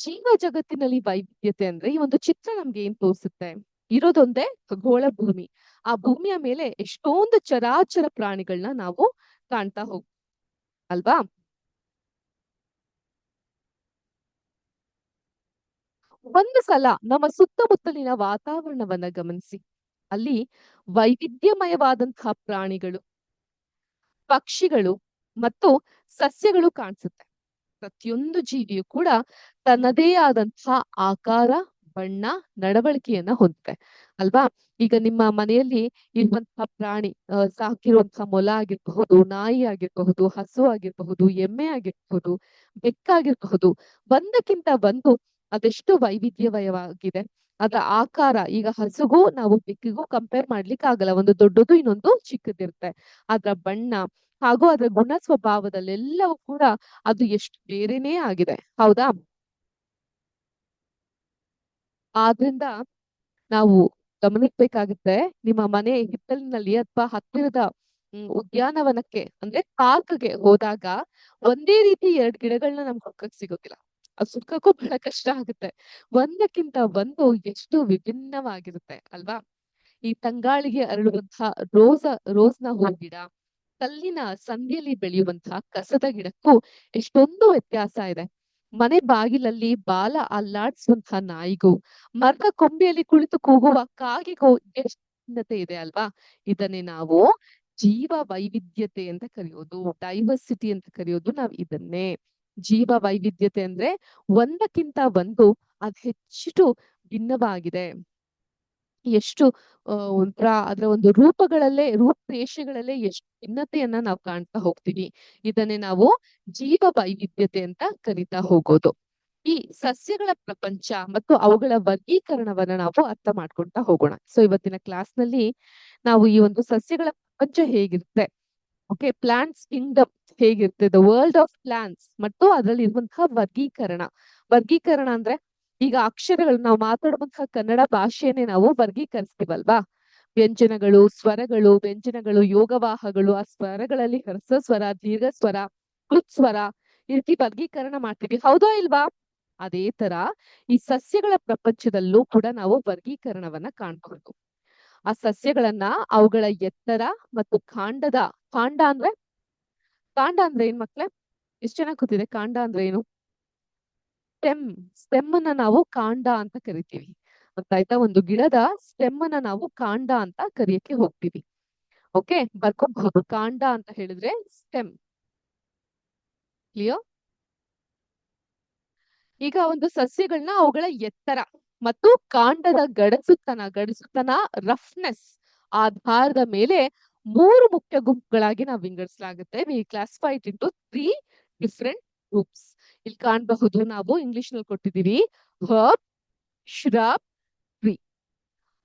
ಜೀವ ಜಗತ್ತಿನಲ್ಲಿ ವೈವಿಧ್ಯತೆ ಅಂದ್ರೆ, ಈ ಒಂದು ಚಿತ್ರ ನಮ್ಗೆ ಏನ್ ತೋರಿಸುತ್ತೆ? ಇರೋದೊಂದೇ ಖಗೋಳ ಭೂಮಿ. ಆ ಭೂಮಿಯ ಮೇಲೆ ಎಷ್ಟೊಂದು ಚರಾಚರ ಪ್ರಾಣಿಗಳನ್ನ ನಾವು ಕಾಣ್ತಾ ಅಲ್ವಾ? ಒಂದು ಸಲ ನಮ್ಮ ಸುತ್ತಮುತ್ತಲಿನ ವಾತಾವರಣವನ್ನ ಗಮನಿಸಿ. ಅಲ್ಲಿ ವೈವಿಧ್ಯಮಯವಾದಂತಹ ಪ್ರಾಣಿಗಳು, ಪಕ್ಷಿಗಳು ಮತ್ತು ಸಸ್ಯಗಳು ಕಾಣಿಸುತ್ತೆ. ಪ್ರತಿಯೊಂದು ಜೀವಿಯು ಕೂಡ ತನ್ನದೇ ಆದಂತಹ ಆಕಾರ, ಬಣ್ಣ, ನಡವಳಿಕೆಯನ್ನ ಹೊಂದಿದೆ ಅಲ್ವಾ? ಈಗ ನಿಮ್ಮ ಮನೆಯಲ್ಲಿ ಇರುವಂತಹ ಪ್ರಾಣಿ, ಸಾಕಿರುವಂತಹ ಮೊಲ ಆಗಿರಬಹುದು, ನಾಯಿ ಆಗಿರಬಹುದು, ಹಸು ಆಗಿರಬಹುದು, ಎಮ್ಮೆ ಆಗಿರಬಹುದು, ಬೆಕ್ಕಾಗಿರಬಹುದು, ಒಂದಕ್ಕಿಂತ ಒಂದು ಅದೆಷ್ಟು ವೈವಿಧ್ಯಮಯವಾಗಿದೆ. ಅದರ ಆಕಾರ, ಈಗ ಹಸುಗೂ ನಾವು ಬೆಕ್ಕಿಗೂ ಕಂಪೇರ್ ಮಾಡ್ಲಿಕ್ಕೆ ಆಗಲ್ಲ, ಒಂದು ದೊಡ್ಡದು ಇನ್ನೊಂದು ಚಿಕ್ಕದಿರುತ್ತೆ. ಅದರ ಬಣ್ಣ ಹಾಗೂ ಅದರ ಗುಣ ಸ್ವಭಾವದಲ್ಲೆಲ್ಲವೂ ಕೂಡ ಅದು ಎಷ್ಟು ಬೇರೆನೇ ಆಗಿದೆ, ಹೌದಾ? ಆದ್ರಿಂದ ನಾವು ಗಮನಿಸ್ಬೇಕಾಗುತ್ತೆ, ನಿಮ್ಮ ಮನೆ ಹಿತ್ತಲಿನಲ್ಲಿ ಅಥವಾ ಹತ್ತಿರದ ಉದ್ಯಾನವನಕ್ಕೆ ಅಂದ್ರೆ ಪಾರ್ಕ್ಗೆ ಹೋದಾಗ ಒಂದೇ ರೀತಿ 2 ಗಿಡಗಳನ್ನ ನಮ್ಗೆ ಹುಡ್ಕಕ್ ಸಿಗೋದಿಲ್ಲ. ಅದು ಹುಡ್ಕಕ್ಕೂ ಬಹಳ ಕಷ್ಟ ಆಗುತ್ತೆ. ಒಂದಕ್ಕಿಂತ ಒಂದು ಎಷ್ಟು ವಿಭಿನ್ನವಾಗಿರುತ್ತೆ ಅಲ್ವಾ? ಈ ತಂಗಾಳಿಗೆ ಅರಳುವಂತಹ ರೋಸ್ನ ಹೂ ಗಿಡ, ಕಲ್ಲಿನ ಸಂದಿಯಲ್ಲಿ ಬೆಳೆಯುವಂತಹ ಕಸದ ಗಿಡಕ್ಕೂ ಎಷ್ಟೊಂದು ವ್ಯತ್ಯಾಸ ಇದೆ. ಮನೆ ಬಾಗಿಲಲ್ಲಿ ಬಾಲ ಅಲ್ಲಾಡ್ಸುವಂತಹ ನಾಯಿಗೂ, ಮರದ ಕೊಂಬೆಯಲ್ಲಿ ಕುಳಿತು ಕೂಗುವ ಕಾಗೆಗೂ ಎಷ್ಟು ಭಿನ್ನತೆ ಇದೆ ಅಲ್ವಾ? ಇದನ್ನೇ ನಾವು ಜೀವ ವೈವಿಧ್ಯತೆ ಅಂತ ಕರೆಯೋದು, ಡೈವರ್ಸಿಟಿ ಅಂತ ಕರೆಯೋದು ನಾವು ಇದನ್ನೇ. ಜೀವ ವೈವಿಧ್ಯತೆ ಅಂದ್ರೆ ಒಂದಕ್ಕಿಂತ ಒಂದು ಅದ್ ಹೆಚ್ಚು ಭಿನ್ನವಾಗಿದೆ. ಎಷ್ಟು ಒಂಥರ ಅದರ ಒಂದು ರೂಪರೇಷೆಗಳಲ್ಲೇ ಎಷ್ಟು ಭಿನ್ನತೆಯನ್ನ ನಾವು ಕಾಣ್ತಾ ಹೋಗ್ತೀವಿ. ಇದನ್ನೇ ನಾವು ಜೀವ ವೈವಿಧ್ಯತೆ ಅಂತ ಕರಿತಾ ಹೋಗೋದು. ಈ ಸಸ್ಯಗಳ ಪ್ರಪಂಚ ಮತ್ತು ಅವುಗಳ ವರ್ಗೀಕರಣವನ್ನ ನಾವು ಅರ್ಥ ಮಾಡ್ಕೊಳ್ತಾ ಹೋಗೋಣ. ಸೊ ಇವತ್ತಿನ ಕ್ಲಾಸ್ ನಲ್ಲಿ ನಾವು ಈ ಒಂದು ಸಸ್ಯಗಳ ಪ್ರಪಂಚ ಹೇಗಿರುತ್ತೆ, ಓಕೆ, ಪ್ಲಾಂಟ್ಸ್ ಕಿಂಗ್ಡಮ್ ಹೇಗಿರುತ್ತೆ, ದ ವರ್ಲ್ಡ್ ಆಫ್ ಪ್ಲಾಂಟ್ಸ್ ಮತ್ತು ಅದರಲ್ಲಿ ಇರುವಂತಹ ವರ್ಗೀಕರಣ ಅಂದ್ರೆ ಈಗ ಅಕ್ಷರಗಳು, ನಾವು ಮಾತಾಡುವಂತಹ ಕನ್ನಡ ಭಾಷೆಯನ್ನೇ ನಾವು ವರ್ಗೀಕರಿಸ್ತೀವಲ್ವಾ? ವ್ಯಂಜನಗಳು, ಸ್ವರಗಳು, ವ್ಯಂಜನಗಳು, ಯೋಗವಾಹಗಳು, ಆ ಸ್ವರಗಳಲ್ಲಿ ಹ್ರಸ್ವ ಸ್ವರ, ದೀರ್ಘ ಸ್ವರ, ಕೃತ್ ಸ್ವರ, ಈ ರೀತಿ ವರ್ಗೀಕರಣ ಮಾಡ್ತೀವಿ, ಹೌದಾ ಇಲ್ವಾ? ಅದೇ ತರ ಈ ಸಸ್ಯಗಳ ಪ್ರಪಂಚದಲ್ಲೂ ಕೂಡ ನಾವು ವರ್ಗೀಕರಣವನ್ನ ಕಾಣಬಹುದು. ಆ ಸಸ್ಯಗಳನ್ನ ಅವುಗಳ ಎತ್ತರ ಮತ್ತು ಕಾಂಡ ಅಂದ್ರೆ ಏನ್ ಮಕ್ಳೇ? ಎಷ್ಟು ಚೆನ್ನಾಗಿ ಗೊತ್ತಿದೆ ಕಾಂಡ ಅಂದ್ರೆ ಏನು? ಸ್ಟೆಮ್ ಅನ್ನ ನಾವು ಕಾಂಡ ಅಂತ ಕರಿತೀವಿ, ಗೊತ್ತಾಯ್ತಾ? ಒಂದು ಗಿಡದ ಸ್ಟೆಮ್ ಅನ್ನ ನಾವು ಕಾಂಡ ಅಂತ ಕರಿಯಕ್ಕೆ ಹೋಗ್ತೀವಿ. ಓಕೆ, ಬರ್ಕೋಬಹುದು. ಕಾಂಡ ಅಂತ ಹೇಳಿದ್ರೆ ಸ್ಟೆಮ್. ಕ್ಲಿಯರ್? ಈಗ ಒಂದು ಸಸ್ಯಗಳನ್ನ ಅವುಗಳ ಎತ್ತರ ಮತ್ತು ಕಾಂಡದ ಗಡಸುತನ ರಫ್ನೆಸ್ ಆಧಾರದ ಮೇಲೆ 3 ಮುಖ್ಯ ಗುಂಪುಗಳಾಗಿ ನಾವು ವಿಂಗಡಿಸಲಾಗುತ್ತೆ. We classify it into 3 different groups. ಇಲ್ಲಿ ಕಾಣಬಹುದು, ನಾವು ಇಂಗ್ಲಿಷ್ ನಲ್ಲಿ ಕೊಟ್ಟಿದ್ದೀವಿ ಹರ್ಬ್, ಶ್ರಬ್, ಟ್ರೀ.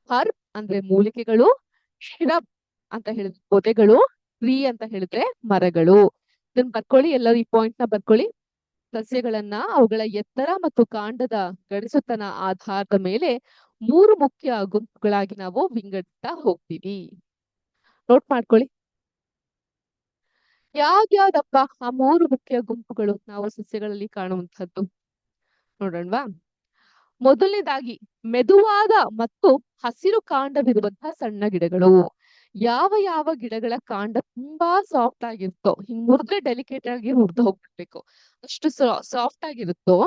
ಹರ್ಬ್ ಅಂದ್ರೆ ಮೂಲಿಕೆಗಳು, ಶ್ರಬ್ ಅಂತ ಹೇಳಿದ್ರೆ ಪೊದೆಗಳು, ಟ್ರೀ ಅಂತ ಹೇಳಿದ್ರೆ ಮರಗಳು. ಇದನ್ನ ಬರ್ಕೊಳ್ಳಿ, ಎಲ್ಲರೂ ಈ ಪಾಯಿಂಟ್ ನ ಬರ್ಕೊಳ್ಳಿ. ಸಸ್ಯಗಳನ್ನ ಅವುಗಳ ಎತ್ತರ ಮತ್ತು ಕಾಂಡದ ಗಡಿಸುತನ ಆಧಾರದ ಮೇಲೆ 3 ಮುಖ್ಯ ಗುಂಪುಗಳಾಗಿ ನಾವು ವಿಂಗಡಿಸ್ತಾ ಹೋಗ್ತೀವಿ. ನೋಟ್ ಮಾಡ್ಕೊಳ್ಳಿ. ಯಾವ್ದ್ಯಾವ್ದಪ್ಪ ಆ 3 ಮುಖ್ಯ ಗುಂಪುಗಳು ನಾವು ಸಸ್ಯಗಳಲ್ಲಿ ಕಾಣುವಂತಹದ್ದು? ನೋಡೋಣವಾ? ಮೊದಲನೇದಾಗಿ ಮೆದುವಾದ ಮತ್ತು ಹಸಿರು ಕಾಂಡವಿರುವಂತಹ ಸಣ್ಣ ಗಿಡಗಳು. ಯಾವ ಗಿಡಗಳ ಕಾಂಡ ತುಂಬಾ ಸಾಫ್ಟ್ ಆಗಿರುತ್ತೋ, ಹಿಂಗ್ ಮುರಿದ್ರೆ ಡೆಲಿಕೇಟ್ ಆಗಿ ಮುರಿದು ಹೋಗ್ಬಿಡ್ಬೇಕು, ಅಷ್ಟು ಸಾಫ್ಟ್ ಆಗಿರುತ್ತೋ,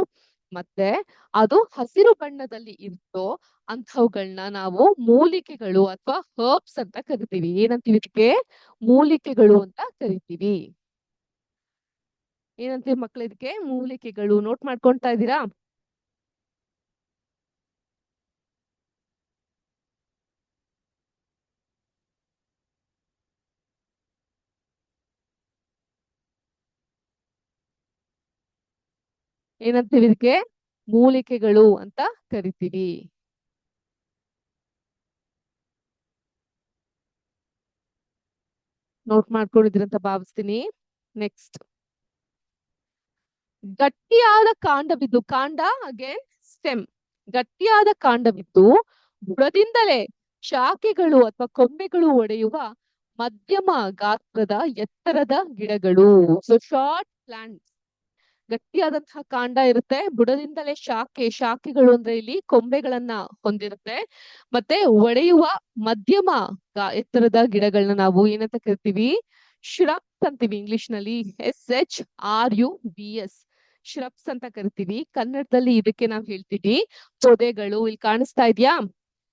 ಮತ್ತೆ ಅದು ಹಸಿರು ಬಣ್ಣದಲ್ಲಿ ಇರುತ್ತೋ ಅಂಥವುಗಳನ್ನ ನಾವು ಮೂಲಿಕೆಗಳು ಅಥವಾ ಹರ್ಬ್ಸ್ ಅಂತ ಕರಿತೀವಿ. ಏನಂತೀವಿ ಇದಕ್ಕೆ? ಮೂಲಿಕೆಗಳು ಅಂತ ಕರಿತೀವಿ. ಏನಂತೀವಿ ಮಕ್ಳು ಇದಕ್ಕೆ? ಮೂಲಿಕೆಗಳು. ನೋಟ್ ಮಾಡ್ಕೊಳ್ತಾ ಇದ್ದೀರಾ? ಏನಂತೀವಿ ಇದಕ್ಕೆ? ಮೂಲಿಕೆಗಳು ಅಂತ ಕರಿತೀವಿ. ನೋಟ್ ಮಾಡ್ಕೊಂಡಿದ್ದೀರಂತ ಭಾವಿಸ್ತೀನಿ. ನೆಕ್ಸ್ಟ್, ಗಟ್ಟಿಯಾದ ಕಾಂಡವಿದ್ದು, ಕಾಂಡ ಅಗೇನ್ ಸ್ಟೆಮ್, ಗಟ್ಟಿಯಾದ ಕಾಂಡವಿದ್ದು ಬುಡದಿಂದಲೇ ಶಾಖೆಗಳು ಅಥವಾ ಕೊಂಬೆಗಳು ಒಡೆಯುವ ಮಧ್ಯಮ ಗಾತ್ರದ ಎತ್ತರದ ಗಿಡಗಳು. So short plants. ಗಟ್ಟಿಯಾದಂತಹ ಕಾಂಡ ಇರುತ್ತೆ, ಬುಡದಿಂದಲೇ ಶಾಖೆಗಳು ಅಂದ್ರೆ ಇಲ್ಲಿ ಕೊಂಬೆಗಳನ್ನ ಹೊಂದಿರುತ್ತೆ, ಮತ್ತೆ ಒಡೆಯುವ ಮಧ್ಯಮ ಎತ್ತರದ ಗಿಡಗಳನ್ನ ನಾವು ಏನಂತ ಕರಿತೀವಿ? ಶ್ರಬ್ಸ್ ಅಂತೀವಿ. ಇಂಗ್ಲಿಷ್ ನಲ್ಲಿ SHRUBS, ಶ್ರಬ್ಸ್ ಅಂತ ಕರಿತೀವಿ. ಕನ್ನಡದಲ್ಲಿ ಇದಕ್ಕೆ ನಾವು ಹೇಳ್ತೀವಿ ಪೊದೆಗಳು. ಇಲ್ಲಿ ಕಾಣಿಸ್ತಾ ಇದ್ಯಾ?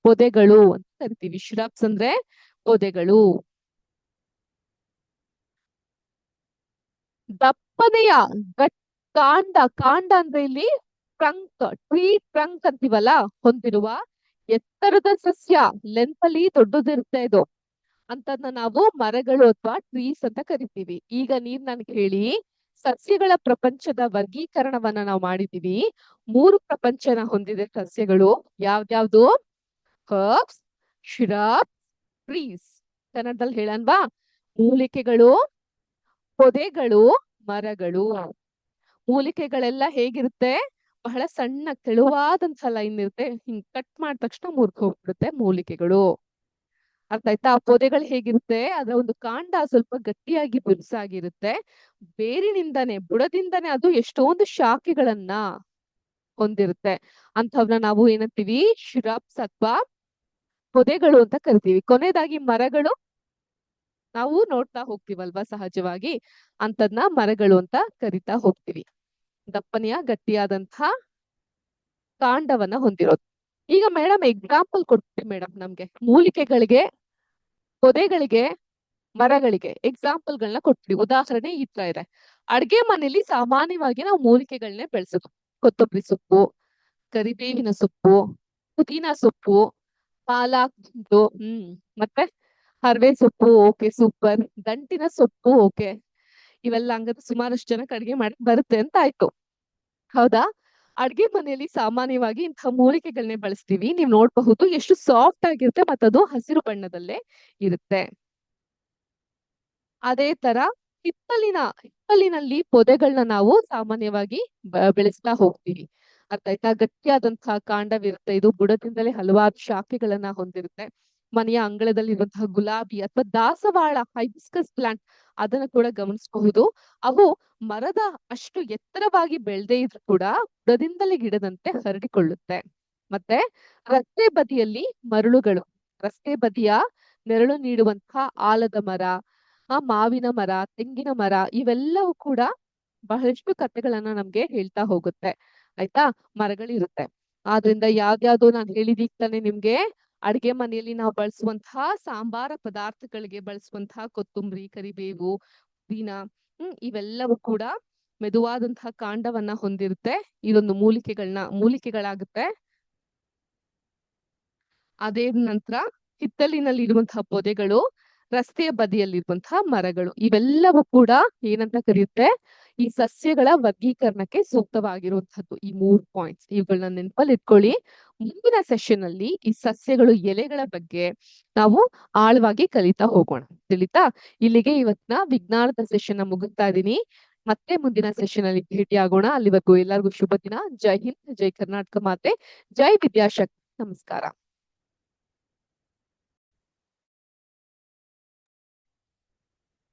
ಪೊದೆಗಳು ಅಂತ ಕರಿತೀವಿ. ಶ್ರಬ್ಸ್ ಅಂದ್ರೆ ಪೊದೆಗಳು. ದಪ್ಪನೆಯ ಕಾಂಡ ಅಂದ್ರೆ ಇಲ್ಲಿ ಟ್ರೀ ಟ್ರಂಕ್ ಅಂತೀವಲ್ಲ, ಹೊಂದಿರುವ ಎತ್ತರದ ಸಸ್ಯ, ಲೆಂತ್ ಅಲ್ಲಿ ದೊಡ್ಡದಿರುತ್ತೆ ಇದು, ಅಂತದ್ನ ನಾವು ಮರಗಳು ಅಥವಾ ಟ್ರೀಸ್ ಅಂತ ಕರಿತೀವಿ. ಈಗ ನೀವ್ ನನ್ಗೆ ಹೇಳಿ, ಸಸ್ಯಗಳ ಪ್ರಪಂಚದ ವರ್ಗೀಕರಣವನ್ನ ನಾವು ಮಾಡಿದೀವಿ. 3 ಪ್ರಪಂಚನ ಹೊಂದಿದೆ ಸಸ್ಯಗಳು. ಯಾವ್ದ್ಯಾವ್ದು? Herbs, shrub, trees. ಕನ್ನಡದಲ್ಲಿ ಹೇಳನ್ವಾ? ಮೂಲಿಕೆಗಳು, ಪೊದೆಗಳು, ಮರಗಳು. ಮೂಲಿಕೆಗಳೆಲ್ಲ ಹೇಗಿರುತ್ತೆ? ಬಹಳ ಸಣ್ಣ ತೆಳುವಾದಂತಹ ಲೈನ್ ಇರುತ್ತೆ. ಹಿಂಗ್ ಕಟ್ ಮಾಡಿದ ತಕ್ಷಣ ಮುರ್ದ್ ಹೋಗ್ಬಿಡುತ್ತೆ ಮೂಲಿಕೆಗಳು. ಅರ್ಥ ಆಯ್ತಾ? ಆ ಪೊದೆಗಳು ಹೇಗಿರುತ್ತೆ? ಅದರ ಒಂದು ಕಾಂಡ ಸ್ವಲ್ಪ ಗಟ್ಟಿಯಾಗಿ ಬಿರುಸಾಗಿರುತ್ತೆ. ಬೇರಿನಿಂದಾನೆ, ಬುಡದಿಂದಾನೆ ಅದು ಎಷ್ಟೊಂದು ಶಾಖೆಗಳನ್ನ ಹೊಂದಿರುತ್ತೆ. ಅಂಥವ್ನ ನಾವು ಏನಂತೀವಿ? ಶ್ರಬ್ಸ್ ಅಥವಾ ಪೊದೆಗಳು ಅಂತ ಕರಿತೀವಿ. ಕೊನೆಯದಾಗಿ ಮರಗಳು, ನಾವು ನೋಡ್ತಾ ಹೋಗ್ತೀವಲ್ವಾ ಸಹಜವಾಗಿ, ಅಂತದ್ನ ಮರಗಳು ಅಂತ ಕರಿತಾ ಹೋಗ್ತೀವಿ. ದಪ್ಪನೆಯ ಗಟ್ಟಿಯಾದಂತಹ ಕಾಂಡವನ್ನ ಹೊಂದಿರೋದು. ಈಗ ಮೇಡಮ್ ಎಕ್ಸಾಂಪಲ್ ಕೊಡ್ತೀವಿ ಮೇಡಮ್ ನಮ್ಗೆ ಮೂಲಿಕೆಗಳಿಗೆ, ಪೊದೆಗಳಿಗೆ, ಮರಗಳಿಗೆ ಎಕ್ಸಾಂಪಲ್ ಗಳನ್ನ ಕೊಡ್ತೀವಿ. ಉದಾಹರಣೆ ಈ ತರ ಇದೆ. ಅಡ್ಗೆ ಮನೆಯಲ್ಲಿ ಸಾಮಾನ್ಯವಾಗಿ ನಾವು ಮೂಲಿಕೆಗಳನ್ನೇ ಬೆಳೆಸೋದು. ಕೊತ್ತಂಬರಿ ಸೊಪ್ಪು, ಕರಿಬೇವಿನ ಸೊಪ್ಪು, ಪುದೀನ ಸೊಪ್ಪು, ಪಾಲಕ್, ಮತ್ತೆ ಹರ್ವೆ ಸೊಪ್ಪು. Okay, super. ದಂಟಿನ ಸೊಪ್ಪು. ಓಕೆ, ಇವೆಲ್ಲ ಹಂಗಂದ್ರೆ ಸುಮಾರಷ್ಟು ಜನಕ್ಕೆ ಅಡ್ಗೆ ಮಾಡಕ್ ಬರುತ್ತೆ ಅಂತ ಆಯ್ತು. ಹೌದಾ? ಅಡ್ಗೆ ಮನೆಯಲ್ಲಿ ಸಾಮಾನ್ಯವಾಗಿ ಇಂತಹ ಮೂಲಿಕೆಗಳನ್ನೇ ಬಳಸ್ತೀವಿ. ನೀವು ನೋಡಬಹುದು ಎಷ್ಟು ಸಾಫ್ಟ್ ಆಗಿರುತ್ತೆ, ಮತ್ತದು ಹಸಿರು ಬಣ್ಣದಲ್ಲೇ ಇರುತ್ತೆ. ಅದೇ ತರ ಹಿತ್ತಲಿನಲ್ಲಿ ಪೊದೆಗಳನ್ನ ನಾವು ಸಾಮಾನ್ಯವಾಗಿ ಬೆಳೆಸ್ತಾ ಹೋಗ್ತೀವಿ. ಅರ್ಥ ಆಯ್ತಾ? ಗಟ್ಟಿಯಾದಂತಹ ಕಾಂಡವಿರುತ್ತೆ. ಇದು ಬುಡದಿಂದಲೇ ಹಲವಾರು ಶಾಖೆಗಳನ್ನ ಹೊಂದಿರುತ್ತೆ. ಮನೆಯ ಅಂಗಳದಲ್ಲಿ ಇರುವಂತಹ ಗುಲಾಬಿ ಅಥವಾ ದಾಸವಾಳ, ಹೈಬಿಸ್ಕಸ್ ಪ್ಲಾಂಟ್, ಅದನ್ನ ಕೂಡ ಗಮನಿಸಬಹುದು. ಅವು ಮರದ ಅಷ್ಟು ಎತ್ತರವಾಗಿ ಬೆಳೆದೇ ಇದ್ರು ಕೂಡ ಬುಡದಿಂದಲೇ ಗಿಡದಂತೆ ಹರಡಿಕೊಳ್ಳುತ್ತೆ. ಮತ್ತೆ ರಸ್ತೆ ಬದಿಯಲ್ಲಿ ಮರಳುಗಳು, ರಸ್ತೆ ಬದಿಯ ನೆರಳು ನೀಡುವಂತಹ ಆಲದ ಮರ, ಮಾವಿನ ಮರ, ತೆಂಗಿನ ಮರ, ಇವೆಲ್ಲವೂ ಕೂಡ ಬಹಳಷ್ಟು ಕಥೆಗಳನ್ನ ನಮ್ಗೆ ಹೇಳ್ತಾ ಹೋಗುತ್ತೆ. ಆಯ್ತಾ? ಮರಗಳಿರುತ್ತೆ. ಆದ್ರಿಂದ ಯಾವ್ದ್ಯಾವ್ದು ನಾನು ಹೇಳಿದೀಗ ತಾನೆ ನಿಮ್ಗೆ, ಅಡ್ಗೆ ಮನೆಯಲ್ಲಿ ನಾವು ಬಳಸುವಂತಹ ಸಾಂಬಾರ ಪದಾರ್ಥಗಳಿಗೆ ಬಳಸುವಂತಹ ಕೊತ್ತಂಬರಿ, ಕರಿಬೇವು, ಪುದೀನ, ಇವೆಲ್ಲವೂ ಕೂಡ ಮೆದುವಾದಂತಹ ಕಾಂಡವನ್ನ ಹೊಂದಿರುತ್ತೆ. ಇದೊಂದು ಮೂಲಿಕೆಗಳಾಗುತ್ತೆ. ಅದೇ ನಂತರ ಹಿತ್ತಲಿನಲ್ಲಿ ಇರುವಂತಹ ಪೊದೆಗಳು, ರಸ್ತೆಯ ಬದಿಯಲ್ಲಿರುವಂತಹ ಮರಗಳು, ಇವೆಲ್ಲವೂ ಕೂಡ ಏನಂತ ಕರೆಯುತ್ತೆ? ಈ ಸಸ್ಯಗಳ ವರ್ಗೀಕರಣಕ್ಕೆ ಸೂಕ್ತವಾಗಿರುವಂತಹದ್ದು. ಈ 3 ಪಾಯಿಂಟ್ಸ್ ಇವುಗಳನ್ನ ನೆನಪಲ್ಲಿ ಇಟ್ಕೊಳ್ಳಿ. ಮುಂದಿನ ಸೆಷನ್ ಅಲ್ಲಿ ಈ ಸಸ್ಯಗಳು, ಎಲೆಗಳ ಬಗ್ಗೆ ನಾವು ಆಳವಾಗಿ ಕಲಿತಾ ಹೋಗೋಣ. ತಿಳಿತಾ? ಇಲ್ಲಿಗೆ ಇವತ್ತಿನ ವಿಜ್ಞಾನದ ಸೆಷನ್ ಮುಗಿಸ್ತಾ ಇದೀನಿ. ಮತ್ತೆ ಮುಂದಿನ ಸೆಷನ್ ಅಲ್ಲಿ ಭೇಟಿ ಆಗೋಣ. ಅಲ್ಲಿವರೆಗೂ ಎಲ್ಲರಿಗೂ ಶುಭ ದಿನ. ಜೈ ಹಿಂದ್, ಜೈ ಕರ್ನಾಟಕ ಮಾತೆ, ಜೈ ವಿದ್ಯಾಶಕ್ತಿ. ನಮಸ್ಕಾರ.